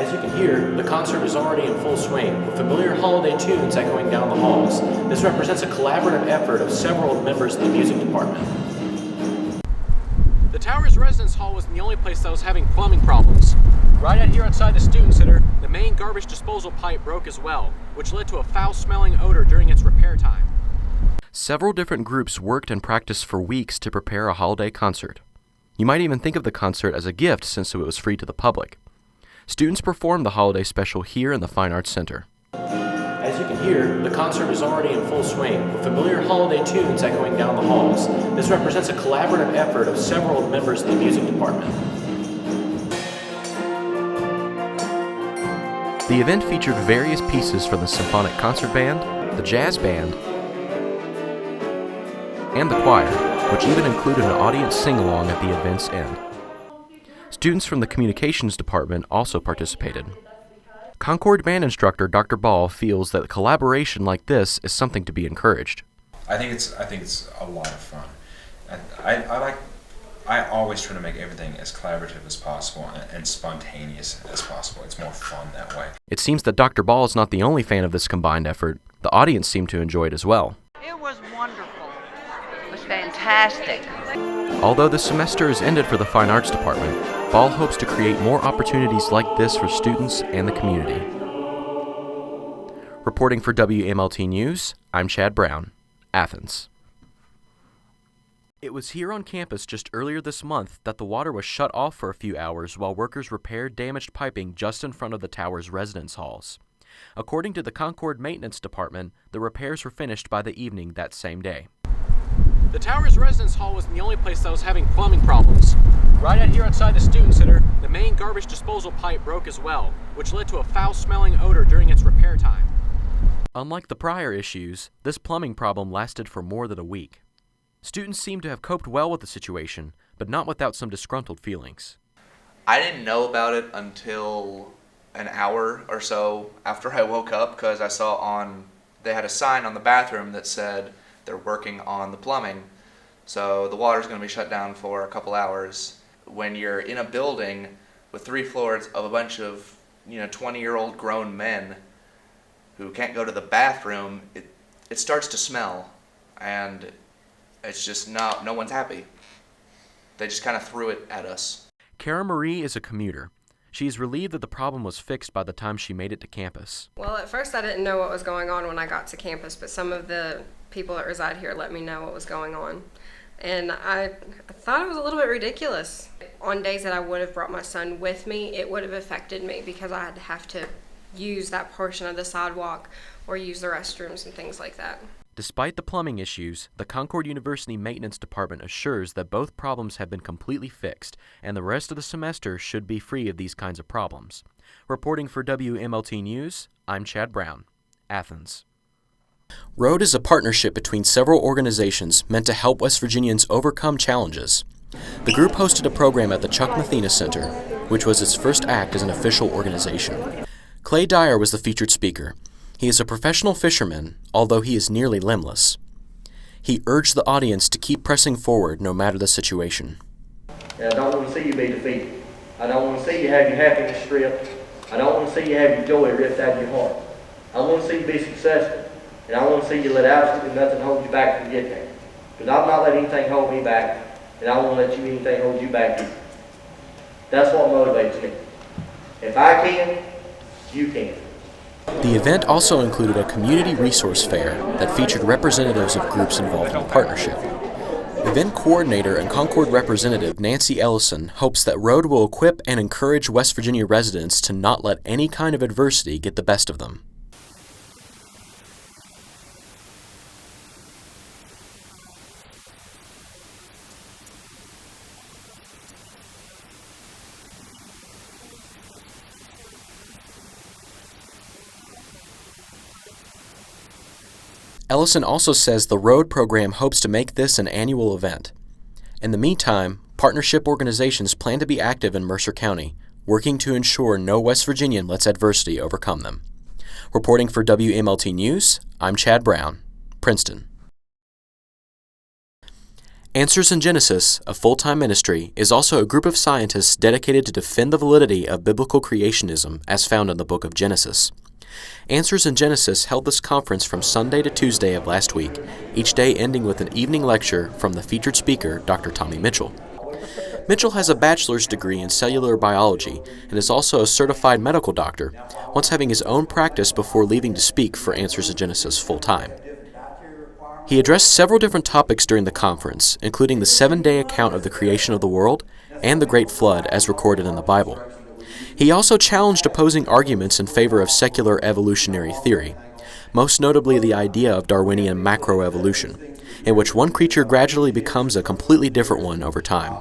As you can hear, the concert is already in full swing, with familiar holiday tunes echoing down the halls. This represents a collaborative effort of several members of the music department. The tower's residence hall was the only place that was having plumbing problems. Right out here outside the Student Center, the main garbage disposal pipe broke as well, which led to a foul-smelling odor during its repair time. Several different groups worked and practiced for weeks to prepare a holiday concert. You might even think of the concert as a gift since it was free to the public. Students performed the holiday special here in the Fine Arts Center. As you can hear, the concert is already in full swing, with familiar holiday tunes echoing down the halls. This represents a collaborative effort of several members of the music department. The event featured various pieces from the Symphonic Concert Band, the Jazz Band, and the choir, which even included an audience sing-along at the event's end. Students from the Communications Department also participated. Concord band instructor Dr. Ball feels that collaboration like this is something to be encouraged. I think it's a lot of fun. I always try to make everything as collaborative as possible and spontaneous as possible. It's more fun that way. It seems that Dr. Ball is not the only fan of this combined effort. The audience seemed to enjoy it as well. It was wonderful. It was fantastic. Although the semester is ended for the Fine Arts Department, Ball hopes to create more opportunities like this for students and the community. Reporting for WMLT News, I'm Chad Brown, Athens. It was here on campus just earlier this month that the water was shut off for a few hours while workers repaired damaged piping just in front of the tower's residence halls. According to the Concord Maintenance Department, the repairs were finished by the evening that same day. The tower's residence hall was the only place that was having plumbing problems. Right out here outside the Student Center, the main garbage disposal pipe broke as well, which led to a foul-smelling odor during its repair time. Unlike the prior issues, this plumbing problem lasted for more than a week. Students seem to have coped well with the situation, but not without some disgruntled feelings. I didn't know about it until an hour or so after I woke up, because I saw they had a sign on the bathroom that said they're working on the plumbing, so the water's going to be shut down for a couple hours. When you're in a building with 3 floors of a bunch of 20-year-old grown men who can't go to the bathroom, it starts to smell, and it's just no one's happy. They just kind of threw it at us. Cara Marie is a commuter. She is relieved that the problem was fixed by the time she made it to campus. Well, at first I didn't know what was going on when I got to campus, but some of the people that reside here let me know what was going on. And I thought it was a little bit ridiculous. On days that I would have brought my son with me, it would have affected me because I'd have to use that portion of the sidewalk or use the restrooms and things like that. Despite the plumbing issues, the Concord University Maintenance Department assures that both problems have been completely fixed, and the rest of the semester should be free of these kinds of problems. Reporting for WMLT News, I'm Chad Brown, Athens. ROAD is a partnership between several organizations meant to help West Virginians overcome challenges. The group hosted a program at the Chuck Mathena Center, which was its first act as an official organization. Clay Dyer was the featured speaker. He is a professional fisherman, although he is nearly limbless. He urged the audience to keep pressing forward no matter the situation. And I don't want to see you be defeated. I don't want to see you have your happiness stripped. I don't want to see you have your joy ripped out of your heart. I want to see you be successful. And I want to see you let absolutely nothing hold you back to get there. Because I'll not let anything hold me back, and I won't let anything hold you back either. That's what motivates me. If I can, you can. The event also included a community resource fair that featured representatives of groups involved in the partnership. Event coordinator and Concord representative Nancy Ellison hopes that ROAD will equip and encourage West Virginia residents to not let any kind of adversity get the best of them. Ellison also says the ROAD program hopes to make this an annual event. In the meantime, partnership organizations plan to be active in Mercer County, working to ensure no West Virginian lets adversity overcome them. Reporting for WMLT News, I'm Chad Brown, Princeton. Answers in Genesis, a full-time ministry, is also a group of scientists dedicated to defend the validity of biblical creationism as found in the book of Genesis. Answers in Genesis held this conference from Sunday to Tuesday of last week, each day ending with an evening lecture from the featured speaker, Dr. Tommy Mitchell. Mitchell has a bachelor's degree in cellular biology and is also a certified medical doctor, once having his own practice before leaving to speak for Answers in Genesis full-time. He addressed several different topics during the conference, including the 7-day account of the creation of the world and the Great Flood as recorded in the Bible. He also challenged opposing arguments in favor of secular evolutionary theory, most notably the idea of Darwinian macroevolution, in which one creature gradually becomes a completely different one over time.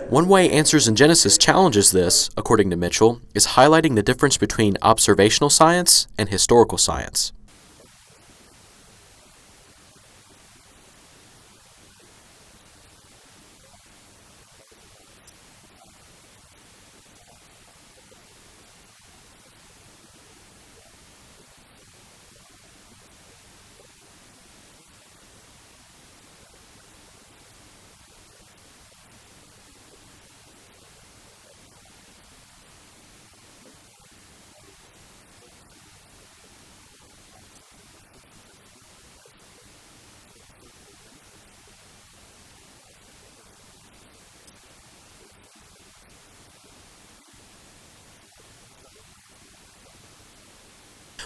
One way Answers in Genesis challenges this, according to Mitchell, is highlighting the difference between observational science and historical science.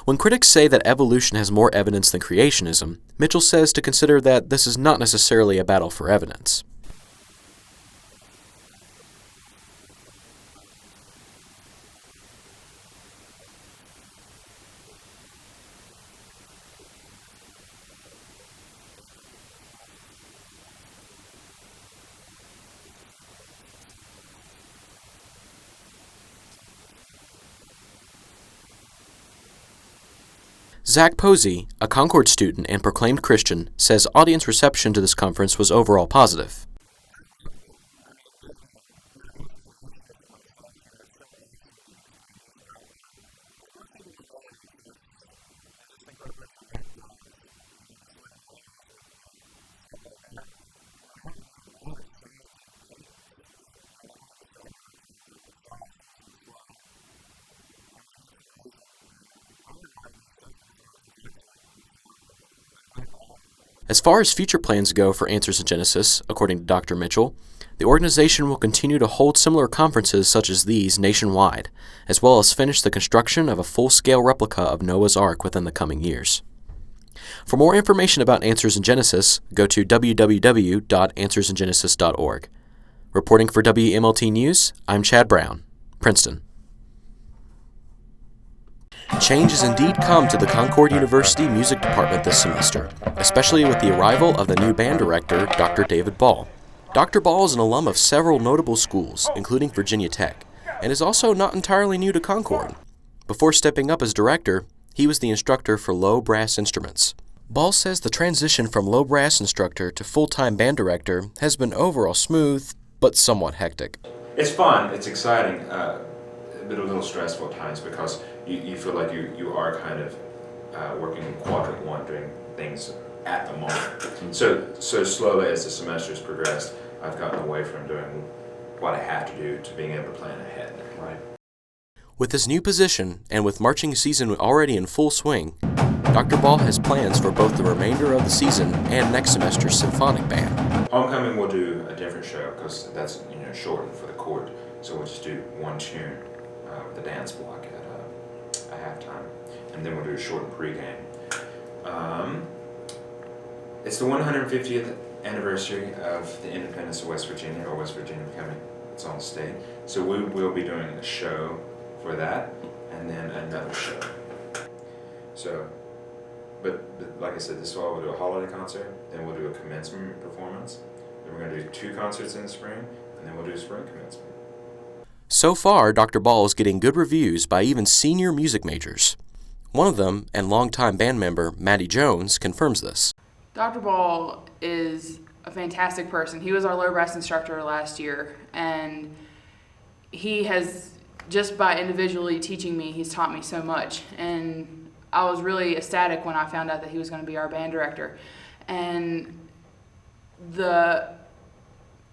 When critics say that evolution has more evidence than creationism, Mitchell says to consider that this is not necessarily a battle for evidence. Zach Posey, a Concord student and proclaimed Christian, says audience reception to this conference was overall positive. As far as future plans go for Answers in Genesis, according to Dr. Mitchell, the organization will continue to hold similar conferences such as these nationwide, as well as finish the construction of a full-scale replica of Noah's Ark within the coming years. For more information about Answers in Genesis, go to www.answersingenesis.org. Reporting for WMLT News, I'm Chad Brown, Princeton. Change has indeed come to the Concord University Music Department this semester, especially with the arrival of the new band director, Dr. David Ball. Dr. Ball is an alum of several notable schools, including Virginia Tech, and is also not entirely new to Concord. Before stepping up as director, he was the instructor for low brass instruments. Ball says the transition from low brass instructor to full-time band director has been overall smooth, but somewhat hectic. It's fun, it's exciting, but a little stressful at times because you feel like you are kind of working in quadrant one, doing things at the moment. So slowly as the semester's progressed, I've gotten away from doing what I have to do to being able to plan ahead. Right. With his new position, and with marching season already in full swing, Dr. Ball has plans for both the remainder of the season and next semester's symphonic band. Homecoming we'll do a different show because that's shortened for the court, so we'll just do one tune with the dance block at halftime, and then we'll do a shortened pregame. It's the 150th anniversary of the independence of West Virginia, or West Virginia becoming its own state. So we will be doing a show for that, and then another show. So, but like I said, this fall we'll do a holiday concert, then we'll do a commencement performance, then we're going to do 2 concerts in the spring, and then we'll do a spring commencement. So far, Dr. Ball is getting good reviews by even senior music majors. One of them, and longtime band member Maddie Jones, confirms this. Dr. Ball is a fantastic person. He was our low brass instructor last year, and he has, just by individually teaching me, he's taught me so much. And I was really ecstatic when I found out that he was going to be our band director. And the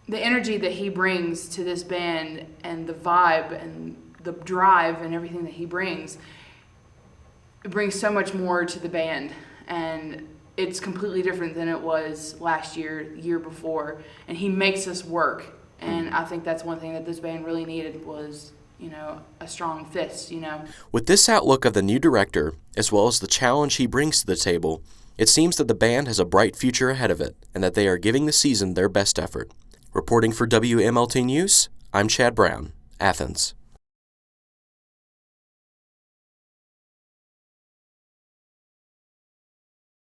the energy that he brings to this band and the vibe and the drive and everything that he brings, it brings so much more to the band. And it's completely different than it was last year, the year before. And he makes us work. And I think that's one thing that this band really needed was, a strong fist, With this outlook of the new director, as well as the challenge he brings to the table, it seems that the band has a bright future ahead of it and that they are giving the season their best effort. Reporting for WMLT News, I'm Chad Brown, Athens.